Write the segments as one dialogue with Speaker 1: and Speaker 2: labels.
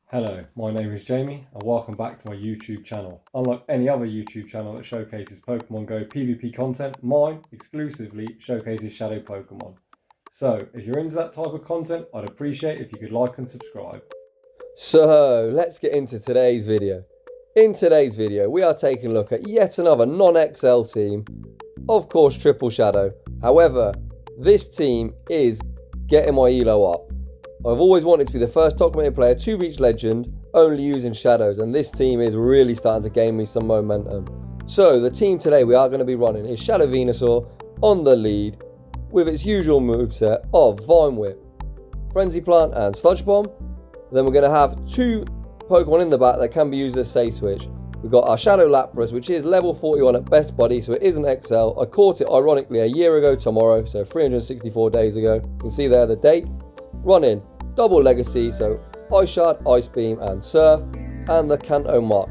Speaker 1: Hello, my name is Jamie and welcome back to my YouTube channel. Unlike any other YouTube channel that showcases Pokemon Go PvP content, mine exclusively showcases Shadow Pokemon. So, if you're into that type of content, I'd appreciate if you could like and subscribe.
Speaker 2: So, let's get into today's video. In today's video, we are taking a look at yet another non-XL team, of course Triple Shadow. However, this team is getting my elo up. I've always wanted to be the first documented player to reach Legend, only using Shadows, and this team is really starting to gain me some momentum. So, the team today we are going to be running is Shadow Venusaur on the lead, with its usual moveset of Vine Whip, Frenzy Plant and Sludge Bomb. Then we're going to have two Pokemon in the back that can be used as Safe Switch. We've got our Shadow Lapras, which is level 41 at best buddy, so it isn't XL. I caught it ironically a year ago tomorrow, so 364 days ago. You can see there the date. Running Double Legacy, so Ice Shard, Ice Beam and Surf, and the Kanto Muk.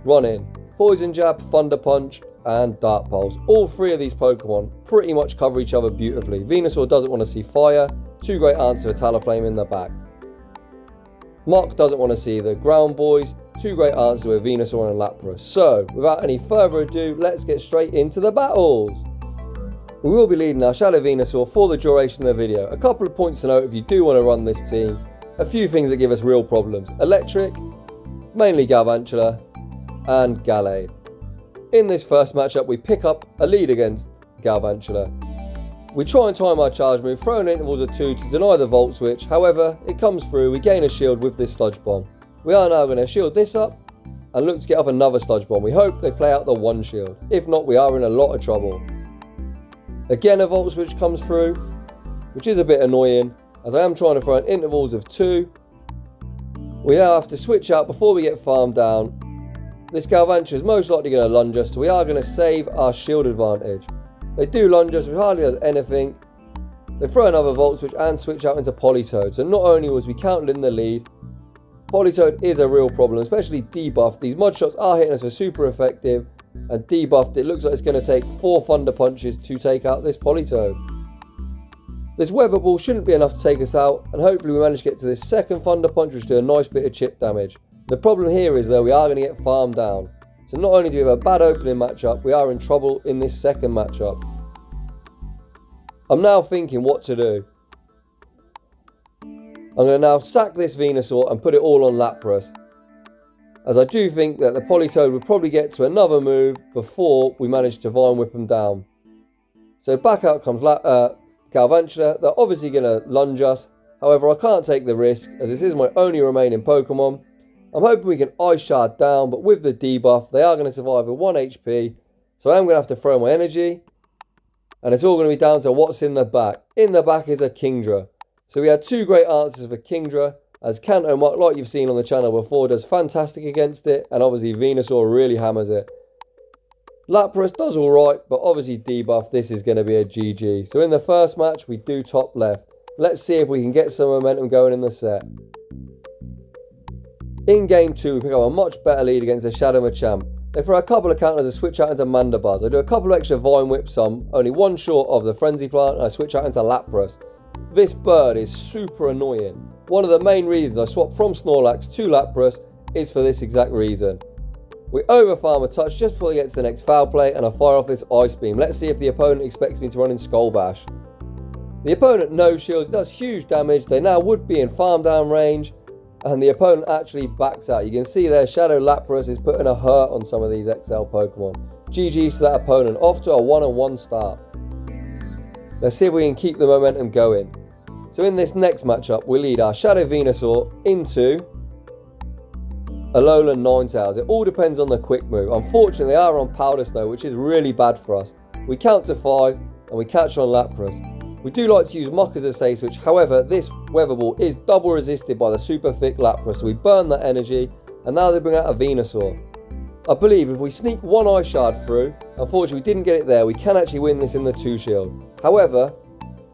Speaker 2: Running Poison Jab, Thunder Punch and Dark Pulse. All three of these Pokemon pretty much cover each other beautifully. Venusaur doesn't want to see fire, two great answers for Talonflame in the back. Muk doesn't want to see the ground boys, two great answers with Venusaur and Lapras. So, without any further ado, let's get straight into the battles. We will be leading our Shadow Venusaur for the duration of the video. A couple of points to note if you do want to run this team. A few things that give us real problems. Electric, mainly Galvantula, and Gallade. In this first matchup, we pick up a lead against Galvantula. We try and time our charge move, throw in intervals of 2 to deny the Volt Switch. However, it comes through, we gain a shield with this Sludge Bomb. We are now going to shield this up and look to get off another Sludge Bomb. We hope they play out the one shield. If not, we are in a lot of trouble. Again, a Volt Switch comes through, which is a bit annoying, as I am trying to throw in intervals of 2. We now have to switch out before we get farmed down. This Galvantula is most likely going to lunge us, so we are going to save our shield advantage. They do lunge us, which hardly does anything. They throw another Volt Switch and switch out into Politoed. So not only was we counted in the lead, Politoed is a real problem, especially debuffed. These mud shots are hitting us for super effective, and debuffed, it looks like it's going to take 4 Thunder Punches to take out this Politoed. This Weather Ball shouldn't be enough to take us out, and hopefully we manage to get to this second Thunder Punch, which do a nice bit of chip damage. The problem here is though we are going to get farmed down. So not only do we have a bad opening matchup, we are in trouble in this second matchup. I'm now thinking what to do. I'm going to now sack this Venusaur and put it all on Lapras, as I do think that the Politoed would probably get to another move before we manage to Vine Whip them down. So back out comes Galvantula. They're obviously going to lunge us. However, I can't take the risk, as this is my only remaining Pokemon. I'm hoping we can Ice Shard down, but with the debuff, they are going to survive with 1 HP. So I am going to have to throw my energy. And it's all going to be down to what's in the back. In the back is a Kingdra. So we had two great answers for Kingdra, as Kanto Muk, like you've seen on the channel before, does fantastic against it. And obviously Venusaur really hammers it. Lapras does alright, but obviously debuff, this is going to be a GG. So in the first match, we do top left. Let's see if we can get some momentum going in the set. In game 2, we pick up a much better lead against the Shadow Machamp. They throw a couple of counters to switch out into Mandibuzz. I do a couple of extra Vine Whips, only one short of the Frenzy Plant, and I switch out into Lapras. This bird is super annoying. One of the main reasons I swap from Snorlax to Lapras is for this exact reason. We overfarm a touch just before he gets to the next foul play, and I fire off this Ice Beam. Let's see if the opponent expects me to run in Skull Bash. The opponent no shields, does huge damage. They now would be in farm down range, and the opponent actually backs out. You can see there Shadow Lapras is putting a hurt on some of these XL Pokemon. GG's to that opponent, off to a 1-1 start. Let's see if we can keep the momentum going. So in this next matchup, we lead our Shadow Venusaur into Alolan Ninetales. It all depends on the quick move. Unfortunately, they are on Powder Snow, which is really bad for us. We count to 5 and we catch on Lapras. We do like to use Muk as a safe switch, however, this Weather Ball is double resisted by the super thick Lapras, so we burn that energy, and now they bring out a Venusaur. I believe if we sneak one Ice Shard through, unfortunately we didn't get it there, we can actually win this in the 2 shield. However,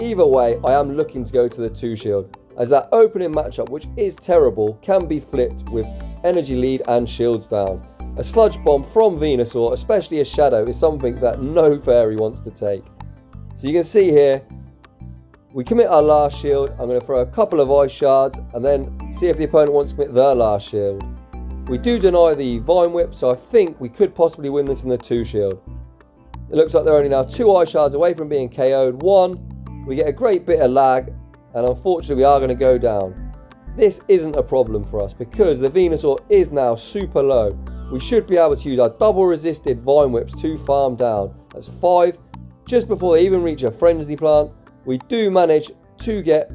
Speaker 2: either way, I am looking to go to the 2 shield, as that opening matchup, which is terrible, can be flipped with energy lead and shields down. A Sludge Bomb from Venusaur, especially a Shadow, is something that no fairy wants to take. So you can see here, We commit our last shield. I'm going to throw a couple of ice shards and then see if the opponent wants to commit their last shield. We do deny the Vine Whip, so I think we could possibly win this in the 2 shield. It looks like they're only now 2 ice shards away from being KO'd. 1, we get a great bit of lag, and unfortunately we are going to go down. This isn't a problem for us because the Venusaur is now super low. We should be able to use our double resisted Vine Whips to farm down. That's 5. Just before they even reach a Frenzy Plant, we do manage to get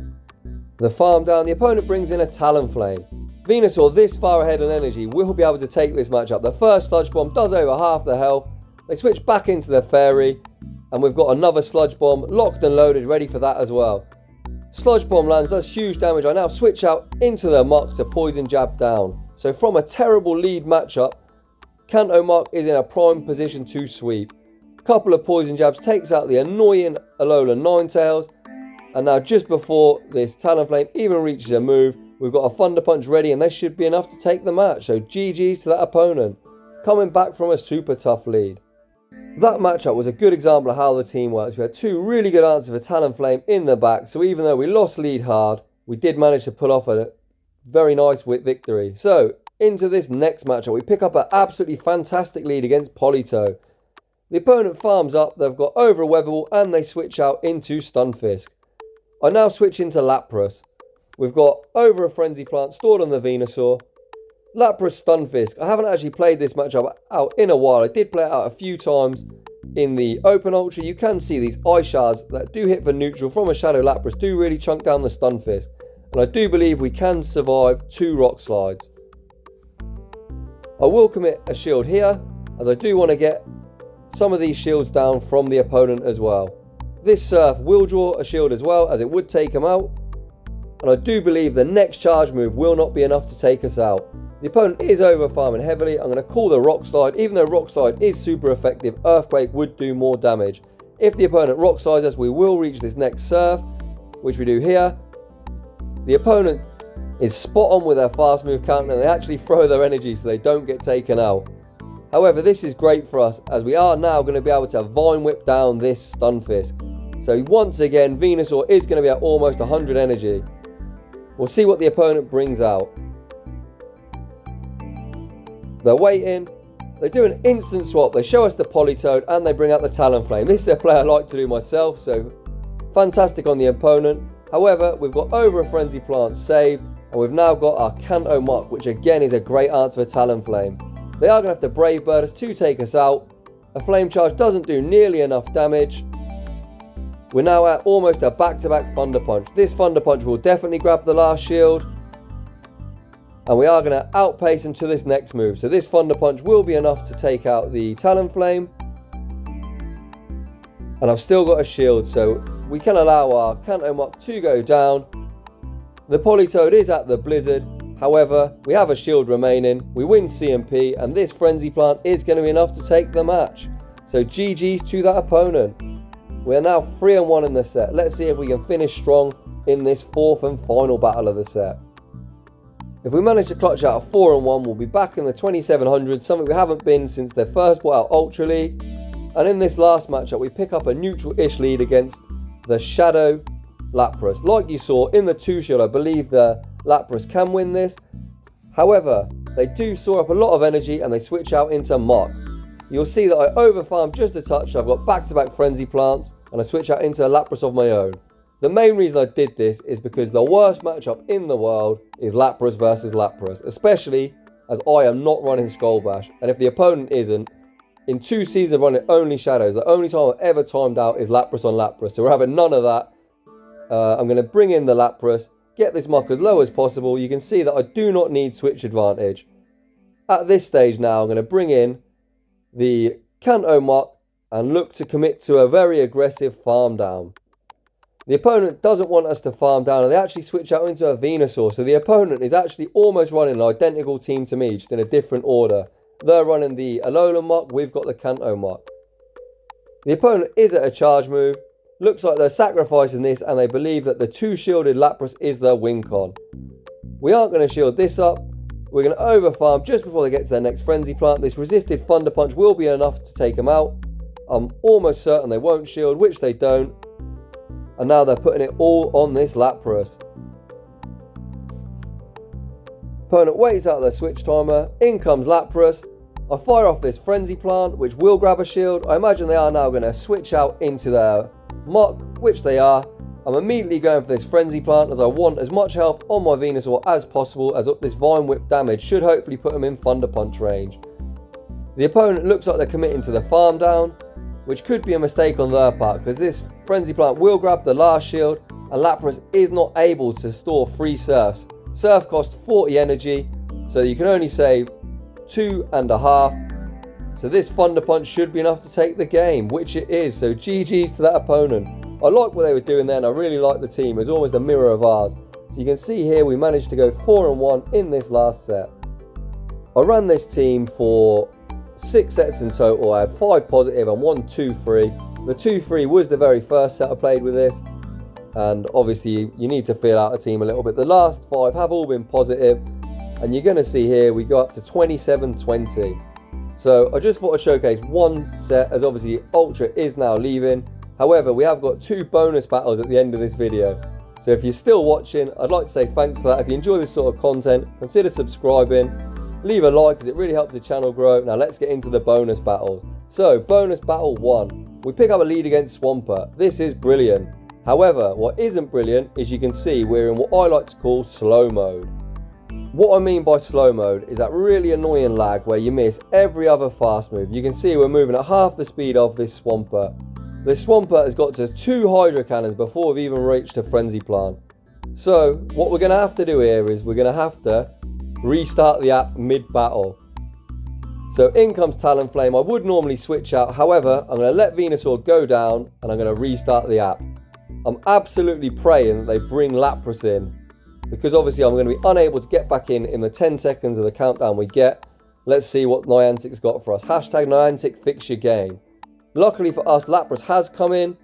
Speaker 2: the farm down. The opponent brings in a Talonflame. Venusaur, this far ahead in energy, will be able to take this matchup. The first Sludge Bomb does over half the health. They switch back into the Fairy, and we've got another Sludge Bomb locked and loaded, ready for that as well. Sludge Bomb lands, does huge damage. I now switch out into the Muk to Poison Jab down. So from a terrible lead matchup, Kanto Muk is in a prime position to sweep. Couple of Poison Jabs takes out the annoying Alolan Ninetales, and now just before this Talonflame even reaches a move, we've got a Thunder Punch ready, and this should be enough to take the match. So GG's to that opponent, coming back from a super tough lead. That matchup was a good example of how the team works. We had 2 really good answers for Talonflame in the back, so even though we lost lead hard, we did manage to pull off a very nice victory. So into this next matchup, we pick up an absolutely fantastic lead against Politoed. The opponent farms up, they've got over a Weather Ball, and they switch out into Stunfisk. I now switch into Lapras. We've got over a Frenzy Plant stored on the Venusaur. Lapras Stunfisk. I haven't actually played this matchup out in a while. I did play it out a few times in the Open Ultra. You can see these Ice Shards that do hit for neutral from a Shadow Lapras do really chunk down the Stunfisk. And I do believe we can survive 2 Rock Slides. I will commit a shield here, as I do want to get some of these shields down from the opponent as well. This Surf will draw a shield as well, as it would take him out. And I do believe the next charge move will not be enough to take us out. The opponent is over farming heavily. I'm going to call the Rock Slide. Even though Rock Slide is super effective, Earthquake would do more damage. If the opponent Rock Slides us, we will reach this next Surf, which we do here. The opponent is spot on with their fast move counter, and they actually throw their energy so they don't get taken out. However, this is great for us, as we are now going to be able to Vine Whip down this Stunfisk. So once again, Venusaur is going to be at almost 100 energy. We'll see what the opponent brings out. They're waiting. They do an instant swap. They show us the Politoed and they bring out the Talonflame. This is a play I like to do myself, so fantastic on the opponent. However, we've got over a Frenzy Plant saved, and we've now got our Kanto Muk, which again is a great answer for Talonflame. They are going to have to Brave Bird us to take us out. A Flame Charge doesn't do nearly enough damage. We're now at almost a back-to-back Thunder Punch. This Thunder Punch will definitely grab the last shield. And we are going to outpace him to this next move. So this Thunder Punch will be enough to take out the Talonflame. And I've still got a shield, so we can allow our Kanto Muk to go down. The Politoed is at the Blizzard. However, we have a shield remaining. We win CMP, and this Frenzy Plant is going to be enough to take the match. So GG's to that opponent. We're now 3-1 in the set. Let's see if we can finish strong in this 4th and final battle of the set. If we manage to clutch out a 4-1, we'll be back in the 2700s, something we haven't been since they first brought out Ultra League. And in this last matchup, we pick up a neutral-ish lead against the Shadow Lapras. Like you saw in the 2 shield, I believe the Lapras can win this. However, they do store up a lot of energy and they switch out into Muk. You'll see that I overfarm just a touch. I've got back-to-back Frenzy Plants and I switch out into a Lapras of my own. The main reason I did this is because the worst matchup in the world is Lapras versus Lapras, especially as I am not running Skull Bash. And if the opponent isn't, in 2 seasons of running only Shadows, the only time I've ever timed out is Lapras on Lapras. So we're having none of that. I'm going to bring in the Lapras, get this Muk as low as possible. You can see that I do not need switch advantage. At this stage now, I'm going to bring in the Kanto Muk and look to commit to a very aggressive farm down. The opponent doesn't want us to farm down, and they actually switch out into a Venusaur. So the opponent is actually almost running an identical team to me, just in a different order. They're running the Alolan Muk, we've got the Kanto Muk. The opponent is at a charge move. Looks like they're sacrificing this, and they believe that the 2-shielded Lapras is their win con. We aren't going to shield this up. We're going to overfarm just before they get to their next Frenzy Plant. This resisted Thunder Punch will be enough to take them out. I'm almost certain they won't shield, which they don't. And now they're putting it all on this Lapras. Opponent waits out their switch timer. In comes Lapras. I fire off this Frenzy Plant, which will grab a shield. I imagine they are now going to switch out into their Muk, which they are. I'm immediately going for this Frenzy Plant as I want as much health on my Venusaur as possible, as this Vine Whip damage should hopefully put them in Thunder Punch range. The opponent looks like they're committing to the farm down, which could be a mistake on their part, because this Frenzy Plant will grab the last shield and Lapras is not able to store 3 Surfs. Surf costs 40 energy, so you can only save 2.5. So this Thunder Punch should be enough to take the game, which it is. So GG's to that opponent. I like what they were doing there and I really like the team. It was almost a mirror of ours. So you can see here we managed to go 4-1 in this last set. I ran this team for 6 sets in total. I had 5 positive and 1 2-3. The 2-3 was the very first set I played with this. And obviously you need to feel out a team a little bit. The last 5 have all been positive. And you're going to see here we go up to 27-20. So I just thought I'd showcase one set, as obviously Ultra is now leaving. However, we have got 2 bonus battles at the end of this video. So if you're still watching, I'd like to say thanks for that. If you enjoy this sort of content, consider subscribing. Leave a like because it really helps the channel grow. Now let's get into the bonus battles. So bonus battle 1. We pick up a lead against Swampert. This is brilliant. However, what isn't brilliant is you can see we're in what I like to call slow mode. What I mean by slow mode is that really annoying lag where you miss every other fast move. You can see we're moving at half the speed of this Swampert. This Swampert has got to 2 Hydro Cannons before we've even reached a Frenzy Plant. So what we're going to have to do here is we're going to have to restart the app mid-battle. So in comes Talonflame. I would normally switch out. However, I'm going to let Venusaur go down and I'm going to restart the app. I'm absolutely praying that they bring Lapras in, because obviously I'm going to be unable to get back in the 10 seconds of the countdown we get. Let's see what Niantic's got for us. Hashtag Niantic fix your game. Luckily for us, Lapras has come in,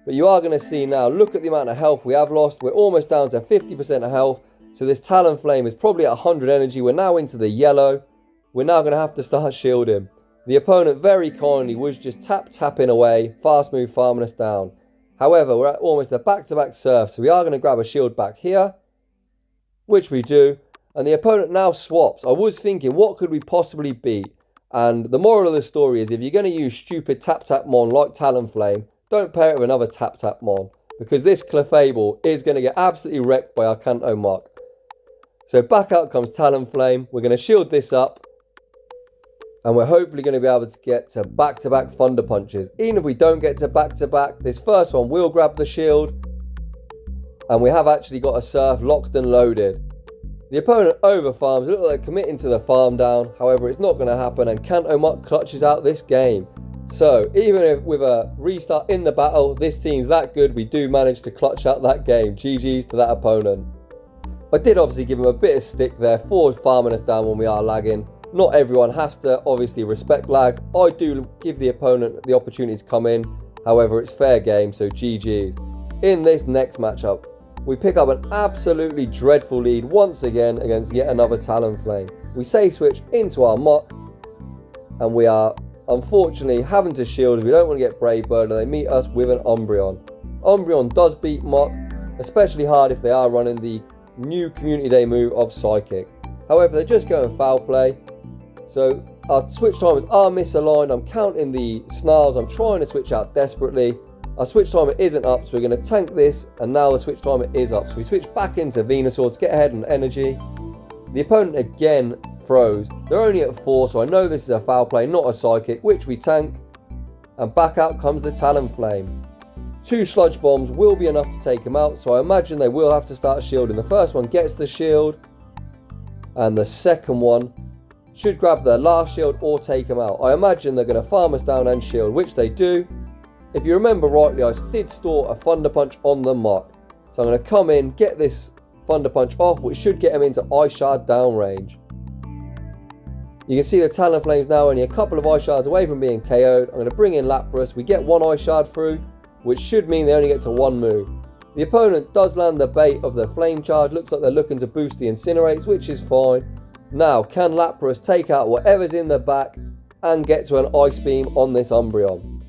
Speaker 2: but you are going to see now, look at the amount of health we have lost. We're almost down to 50% of health. So this Talonflame is probably at 100 energy. We're now into the yellow. We're now going to have to start shielding. The opponent very kindly was just tapping away, fast move farming us down. However, we're at almost a back-to-back surf, so we are going to grab a shield back here, which we do, and the opponent now swaps. I was thinking, what could we possibly beat? And the moral of the story is, if you're going to use stupid tap-tap mon like Talonflame, don't pair it with another tap-tap mon, because this Clefable is going to get absolutely wrecked by our Kanto Muk. So back out comes Talonflame. We're going to shield this up, and we're hopefully going to be able to get to back-to-back Thunder Punches. Even if we don't get to back-to-back, this first one will grab the shield. And we have actually got a Surf locked and loaded. The opponent over farms. Look like they're committing to the farm down. However, it's not going to happen. And Kanto Muk clutches out this game. So even if with a restart in the battle, this team's that good, we do manage to clutch out that game. GG's to that opponent. I did obviously give him a bit of stick there for farming us down when we are lagging. Not everyone has to obviously respect lag. I do give the opponent the opportunity to come in. However, it's fair game, so GG's. In this next matchup, we pick up an absolutely dreadful lead once again against yet another Talonflame. We safe switch into our Muk, and we are unfortunately having to shield as we don't want to get Brave Bird, and they meet us with an Umbreon. Umbreon does beat Muk, especially hard if they are running the new Community Day move of Psychic. However, they're just going foul play. So our switch timers are misaligned. I'm counting the snarls. I'm trying to switch out desperately. Our switch timer isn't up, so we're going to tank this, and now the switch timer is up. So we switch back into Venusaur to get ahead on energy. The opponent again froze. They're only at 4, so I know this is a foul play, not a Psychic, which we tank. And back out comes the Talonflame. 2 Sludge Bombs will be enough to take him out, so I imagine they will have to start shielding. The first one gets the shield, and the second one should grab their last shield or take him out. I imagine they're going to farm us down and shield, which they do. If you remember rightly, I did store a Thunder Punch on the Muk. So I'm going to come in, get this Thunder Punch off, which should get him into Ice Shard down range. You can see the Talonflame's now only a couple of Ice Shards away from being KO'd. I'm going to bring in Lapras. We get 1 Ice Shard through, which should mean they only get to 1 move. The opponent does land the bait of the Flame Charge. Looks like they're looking to boost the Incinerates, which is fine. Now, can Lapras take out whatever's in the back and get to an Ice Beam on this Umbreon?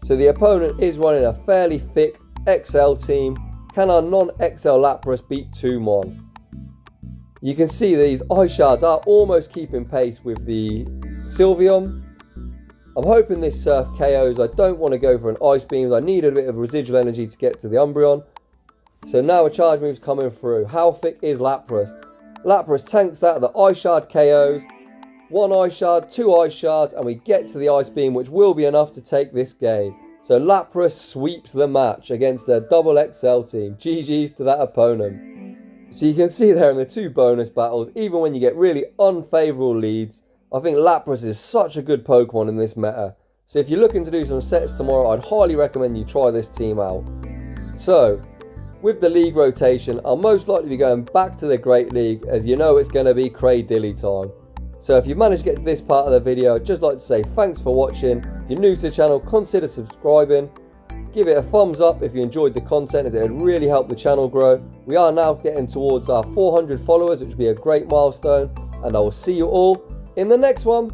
Speaker 2: So the opponent is running a fairly thick XL team. Can our non-XL Lapras beat Tumon? You can see these Ice Shards are almost keeping pace with the Sylveon. I'm hoping this Surf KOs. I don't want to go for an Ice Beam. I need a bit of residual energy to get to the Umbreon. So now a charge move's coming through. How thick is Lapras? Lapras tanks that, the Ice Shard KOs. 1 Ice Shard, 2 Ice Shards, and we get to the Ice Beam, which will be enough to take this game. So Lapras sweeps the match against their double XL team. GG's to that opponent. So you can see there in the 2 bonus battles, even when you get really unfavourable leads, I think Lapras is such a good Pokemon in this meta. So if you're looking to do some sets tomorrow, I'd highly recommend you try this team out. So, with the league rotation, I'll most likely be going back to the Great League, as you know it's going to be Cradilly time. So if you've managed to get to this part of the video, I'd just like to say thanks for watching. If you're new to the channel, consider subscribing. Give it a thumbs up if you enjoyed the content, as it would really help the channel grow. We are now getting towards our 400 followers, which would be a great milestone. And I will see you all in the next one.